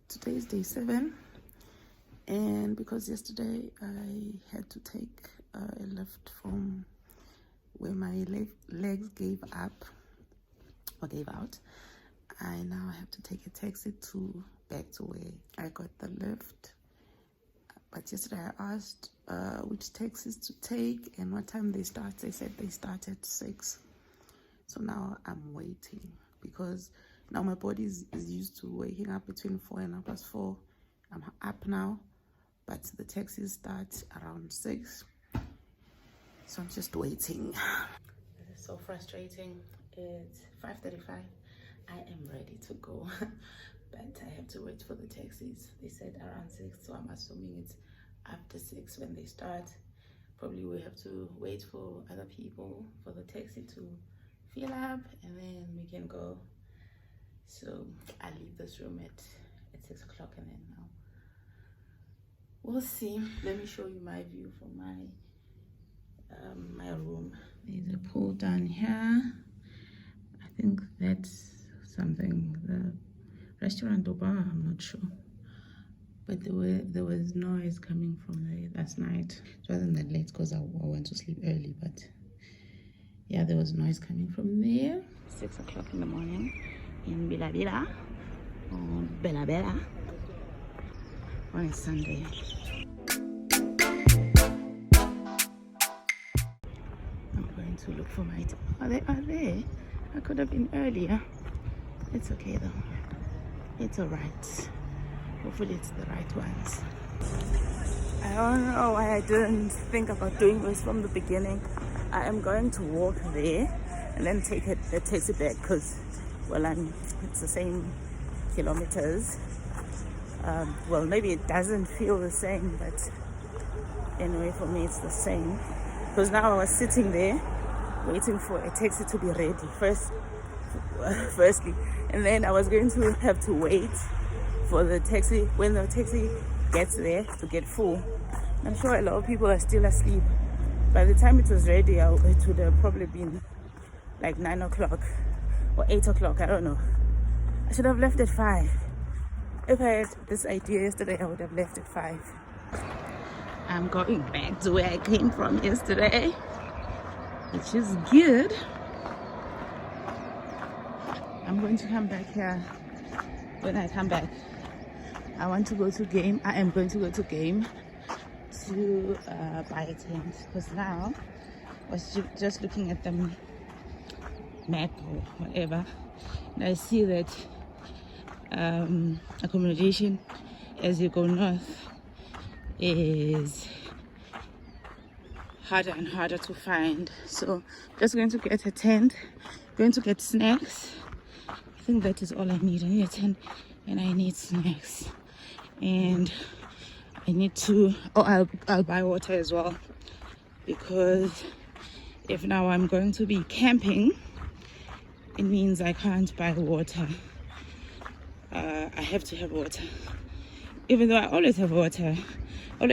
Today is day 7, and because yesterday I had to take a lift from where my legs gave up or gave out, I now have to take a taxi back to where I got the lift. But yesterday I asked which taxis to take and what time they start. They said they start at 6. So now I'm waiting because now my body is used to waking up between 4 and 4. I'm up now, but the taxis start around 6. So I'm just waiting. This is so frustrating. It's 5:35. I am ready to go, but I have to wait for the taxis. They said around 6, so I'm assuming it's after 6 when they start. Probably we have to wait for other people for the taxi to fill up, and then we can go. So I leave this room at 6 o'clock, and then now we'll see. Let me show you my view from my room. There's a pool down here. I think that's something, the restaurant or bar, I'm not sure. But there was noise coming from there last night. It wasn't that late because I went to sleep early, but yeah, there was noise coming from there. 6 o'clock in the morning in Bela Bela on a Sunday. I'm going to look for my they are there. I could have been earlier. It's okay though. It's alright. Hopefully it's the right ones. I don't know why I didn't think about doing this from the beginning. I am going to walk there and then take a taxi back because, well, it's the same kilometers. Well, maybe it doesn't feel the same, but anyway, for me it's the same. Because now I was sitting there waiting for a taxi to be ready firstly, and then I was going to have to wait for the taxi when the taxi gets there to get full. I'm sure a lot of people are still asleep. By the time it was ready, it would have probably been like 9 o'clock or 8 o'clock, I don't know. I should have left at 5. If I had this idea yesterday, I would have left at 5. I'm going back to where I came from yesterday, which is good. I'm going to come back here when I come back. I want to go to game. I am going to go to game to buy a tent, because now I was just looking at the map or whatever, and I see that accommodation as you go north is harder and harder to find. So just going to get a tent, going to get snacks. I think that is all I need. I need a tent and I need snacks, and I need to I'll buy water as well, because if now I'm going to be camping, it means I can't buy water. I have to have water, even though I always have water. I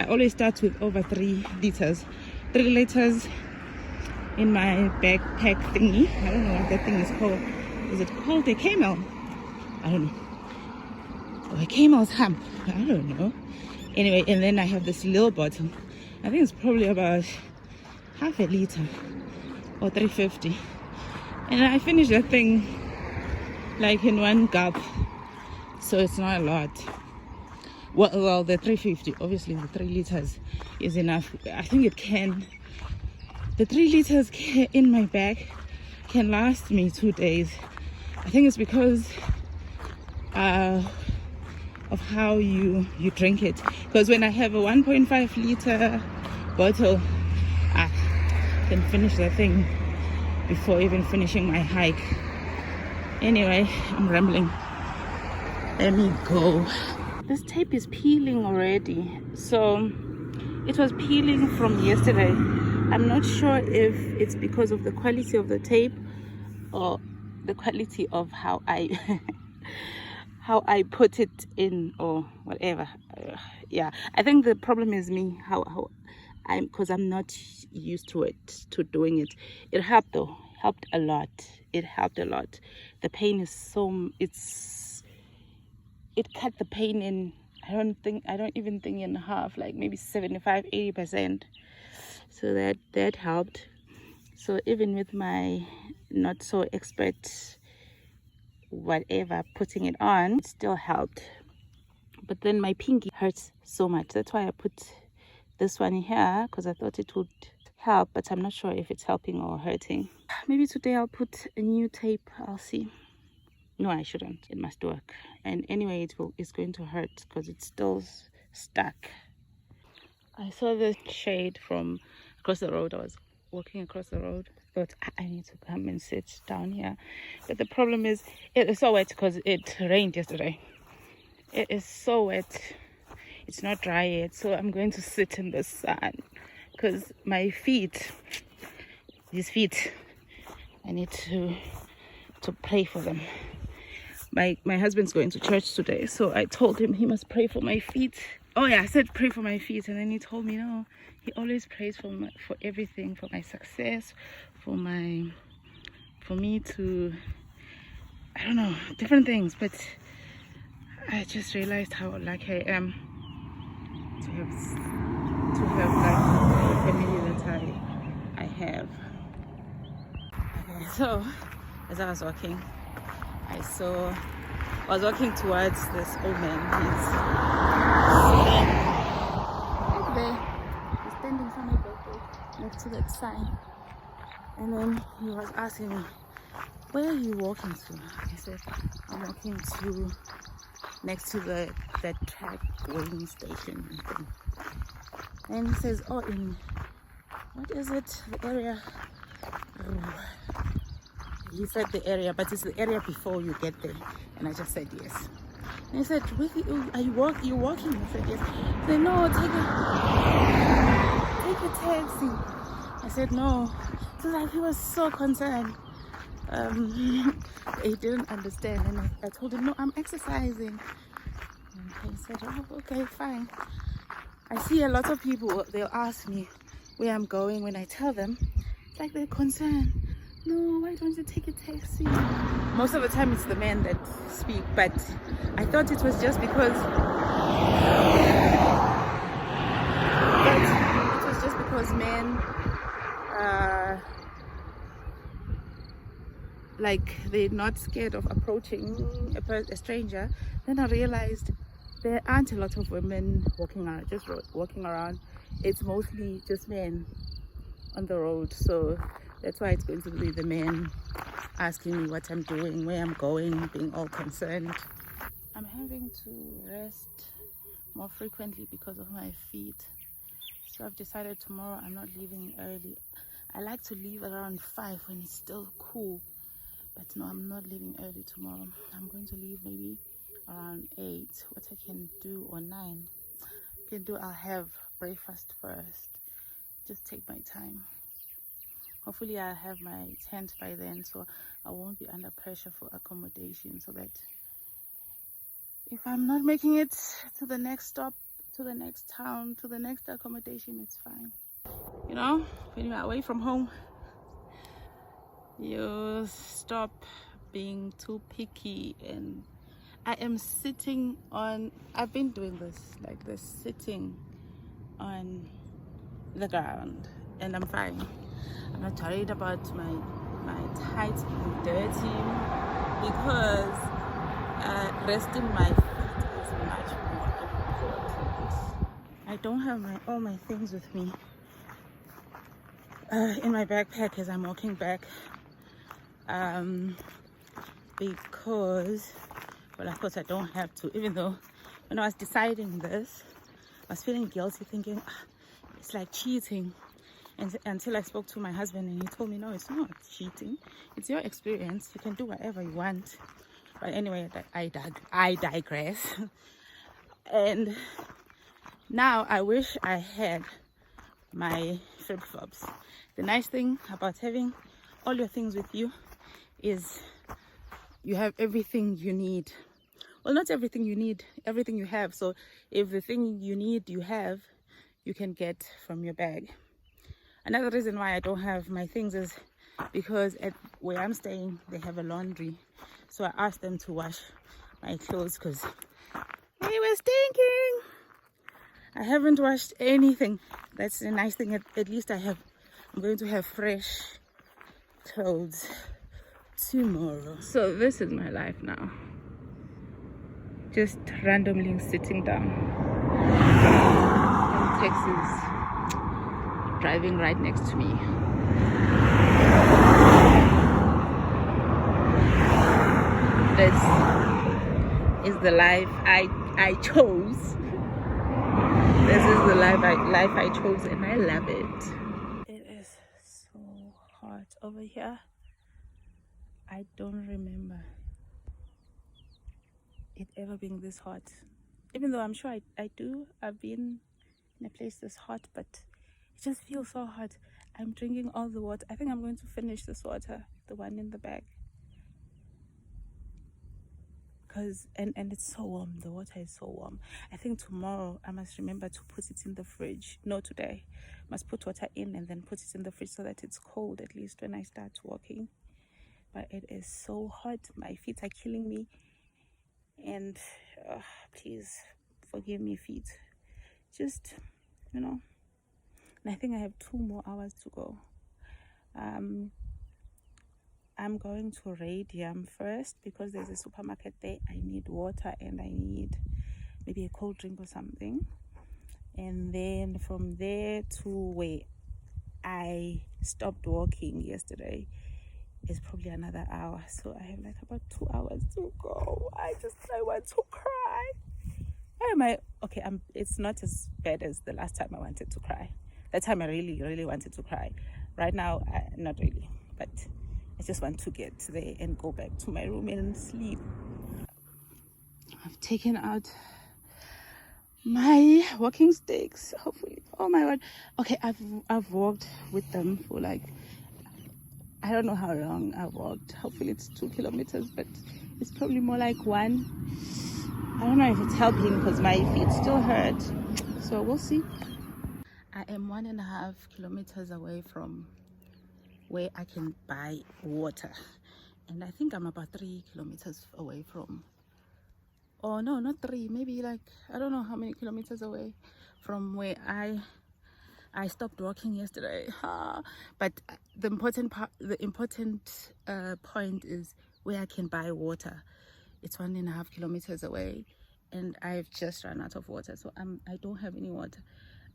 always start with over 3 liters in my backpack thingy. I don't know what that thing is called. Is it called a camel? I don't know. Or a camel's hump. I don't know. Anyway, and then I have this little bottle. I think it's probably about half a liter or 350. And I finished that thing like in one gulp. So it's not a lot. Well, the 350, obviously the 3 liters is enough. I think it can. The 3 liters in my bag can last me 2 days. I think it's because of how you drink it. Because when I have a 1.5 liter bottle, I can finish that thing before even finishing my hike. Anyway, I'm rambling. Let me go. This tape is peeling already. So it was peeling from yesterday. I'm not sure if it's because of the quality of the tape or the quality of how I how I put it in or whatever. Yeah, I think the problem is me, how because I'm not used to doing it. It helped though, helped a lot. It helped a lot. The pain is it cut the pain in, I don't even think in half, like maybe 75-80%. So that helped. So even with my not so expert whatever putting it on, it still helped. But then my pinky hurts so much. That's why I put this one here, because I thought it would help, but I'm not sure if it's helping or hurting. Maybe today I'll put a new tape. I'll see. No, I shouldn't. It must work. And anyway, it's going to hurt because it's still stuck. I saw the shade from across the road. I was walking across the road. Thought I need to come and sit down here. But the problem is it is so wet because it rained yesterday. It is so wet. It's not dry yet. So I'm going to sit in the sun because my feet, these feet, I need to pray for them. My husband's going to church today, so I told him he must pray for my feet. Oh yeah, I said pray for my feet, and then he told me no, he always prays for everything, for my success, for me to, I don't know, different things. But I just realized how lucky I am to have like the family that I have. Okay, so as I was walking, I was walking towards this old man. He's standing from my birthday next to that sign. And then he was asking me, where are you walking to? I said, I'm walking to next to that track weighing station thing. And he says, oh, in what is it? The area. He said the area, but it's the area before you get there. And I just said yes. And he said, are you walking? I said yes. He said, no, take a taxi. I said no. So like he was so concerned. He didn't understand, and I told him, no, I'm exercising. And he said, oh, okay, fine. I see a lot of people, they'll ask me where I'm going. When I tell them, it's like they're concerned. No, why don't you take a taxi? Most of the time it's the men that speak, but I thought it was just because men like they're not scared of approaching a stranger. Then I realized there aren't a lot of women walking around. It's mostly just men on the road. So that's why it's going to be the men asking me what I'm doing, where I'm going, being all concerned. I'm having to rest more frequently because of my feet. So I've decided tomorrow I'm not leaving early. I like to leave around 5 when it's still cool. But no, I'm not leaving early tomorrow. I'm going to leave maybe around 8. What I can do, or 9. I'll have breakfast first. Just take my time. Hopefully I'll have my tent by then, so I won't be under pressure for accommodation, so that if I'm not making it to the next stop, to the next town, to the next accommodation, it's fine. You know, when you're away from home, you stop being too picky. And I am sitting on, I've been doing this like this, sitting on the ground, and I'm fine. I'm not worried about my tights being dirty, because resting my feet is much more important. I don't have all my things with me in my backpack as I'm walking back, because, well, of course I don't have to, even though when I was deciding this, I was feeling guilty, thinking it's like cheating. And until I spoke to my husband, and he told me, no, it's not cheating. It's your experience. You can do whatever you want. But anyway, I digress. And now I wish I had my flip-flops. The nice thing about having all your things with you is you have everything you need. Well, not everything you need, everything you have. So if the thing you need you have, you can get from your bag. Another reason why I don't have my things is because at where I'm staying, they have a laundry. So I asked them to wash my clothes, because we're stinking. I haven't washed anything. That's the nice thing. At least I'm going to have fresh clothes tomorrow. So this is my life now. Just randomly sitting down. And taxis driving right next to me. This is the life I chose. This is the life I chose, and I love it. It is so hot over here. I don't remember it ever being this hot. Even though I'm sure I do. I've been in a place that's hot, but it just feels so hot. I'm drinking all the water. I think I'm going to finish this water, the one in the bag. And it's so warm. The water is so warm. I think tomorrow I must remember to put it in the fridge. No, today I must put water in and then put it in the fridge so that it's cold at least when I start walking. But it is so hot. My feet are killing me, and please forgive me, feet. Just, you know. And I think I have 2 more hours to go. I'm going to Radium first because there's a supermarket there. I need water and I need maybe a cold drink or something. And then from there to where I stopped walking yesterday is probably another hour. So I have like about 2 hours to go. I want to cry. Why am I? Okay, it's not as bad as the last time I wanted to cry. That time I really, really wanted to cry. Right now, not really. But I just want to get there and go back to my room and sleep. I've taken out my walking sticks, hopefully. Oh my god. Okay, I've walked with them for like, I don't know how long I've walked. Hopefully it's 2 kilometers, but it's probably more like 1. I don't know if it's helping because my feet still hurt. So we'll see. I am 1.5 kilometers away from where I can buy water, and I think I'm about 3 kilometers away from, oh no, not 3, maybe like, I don't know how many kilometers away from where I stopped walking yesterday. But the important point is where I can buy water. It's 1.5 kilometers away, and I've just run out of water, so I don't have any water.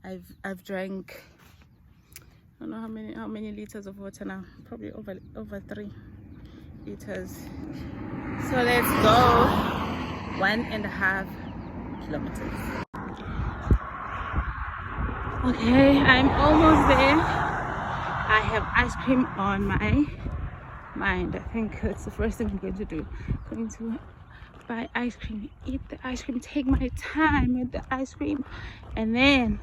I've drank, I don't know how many liters of water now. Probably over 3 liters. So let's go 1.5 kilometers. Okay, I'm almost there. I have ice cream on my mind. I think that's the first thing I'm going to do. I'm going to buy ice cream, eat the ice cream, take my time with the ice cream, and then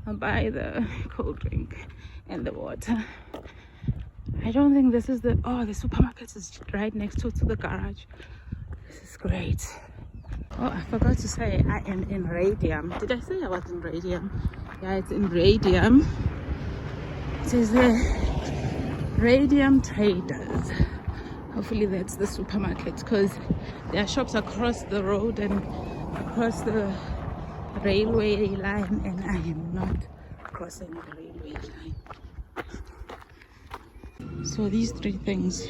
I'll buy the cold drink and the water. I don't think this is the supermarket is right next to the garage. This is great. Oh, I forgot to say I am in Radium. Did I say I was in Radium? Yeah, it's in Radium. It is the Radium Traders. Hopefully that's the supermarket, because there are shops across the road and across the railway line, and I am not crossing the railway line. So these 3 things,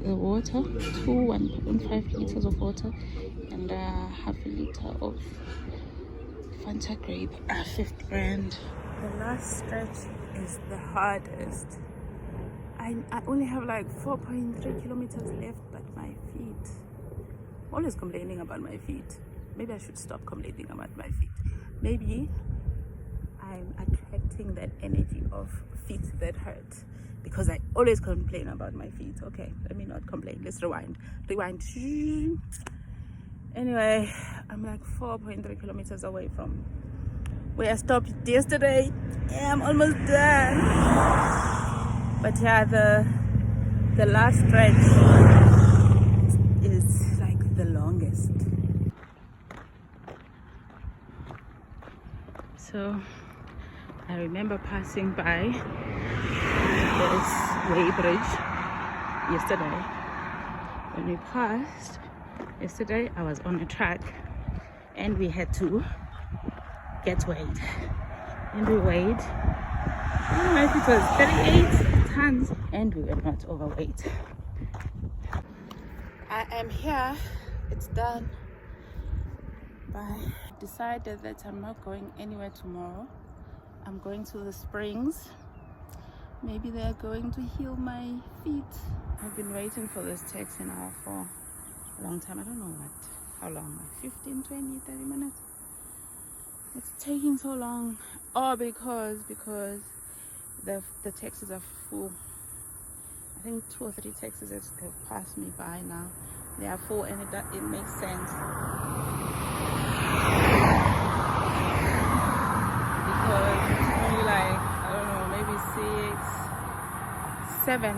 the water, 1.5 liters of water, and half a liter of Fanta grape, 50 rand. The last stretch is the hardest. I only have like 4.3 kilometers left, but my feet, I'm always complaining about my feet. Maybe I should stop complaining about my feet. Maybe I'm attracting that energy of feet that hurt, because I always complain about my feet. Okay, let me not complain. Let's rewind. Anyway, I'm like 4.3 kilometers away from where I stopped yesterday. Yeah, I'm almost done. But yeah, the last stretch is like the longest. So I remember passing by this Beitbridge yesterday. When we passed yesterday, I was on a track. and we had to get weighed. And we weighed, I don't know if it was 38 tons, and we were not overweight. I am here, it's done. Bye. Decided that I'm not going anywhere tomorrow. I'm going to the springs. Maybe they're going to heal my feet. I've been waiting for this taxi now for a long time. I don't know how long, like 15, 20, 30 minutes. It's taking so long. Oh, because the taxis are full. I think 2 or 3 taxis have passed me by now. They are full, and it makes sense. Because it's only like, I don't know, maybe 6, 7